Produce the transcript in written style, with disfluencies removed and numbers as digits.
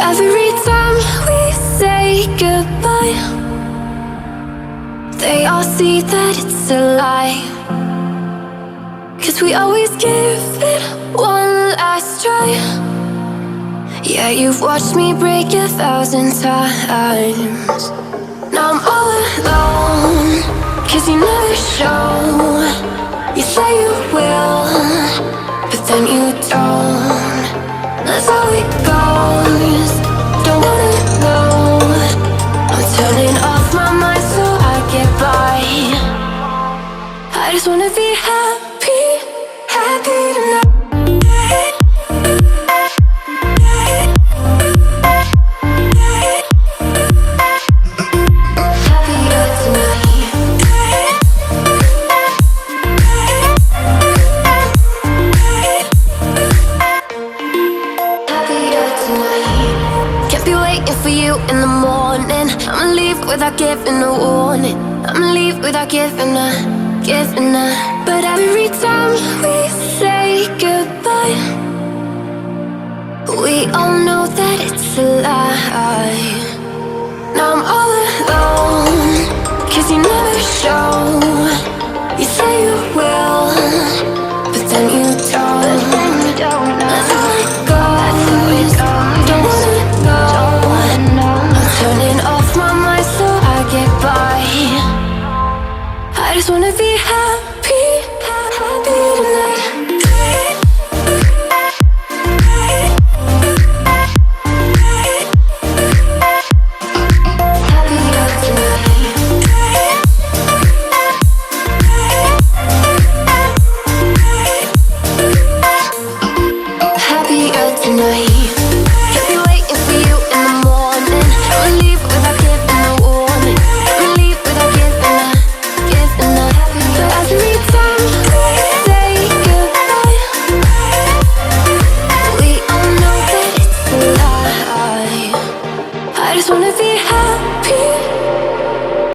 Every time we say goodbye, they all see that it's a lie. 'Cause we always give it one last try. Yeah, you've watched me break 1,000 times. Now I'm all alone, 'cause you never show. You say you will, but then you don't. That's how it goes. Don't wanna know. I'm turning off my mind so I get by. I just wanna be happy, happy tonight. For you in the morning, I'ma leave without giving a warning. I'ma leave without giving a. But every time we say goodbye, we all know that it's a lie. Now I'm all alone, 'cause you never show. You say you will, but then you don't. That's how it goes. Don't wanna know. Turning off my mind so I get by. I just wanna be happy.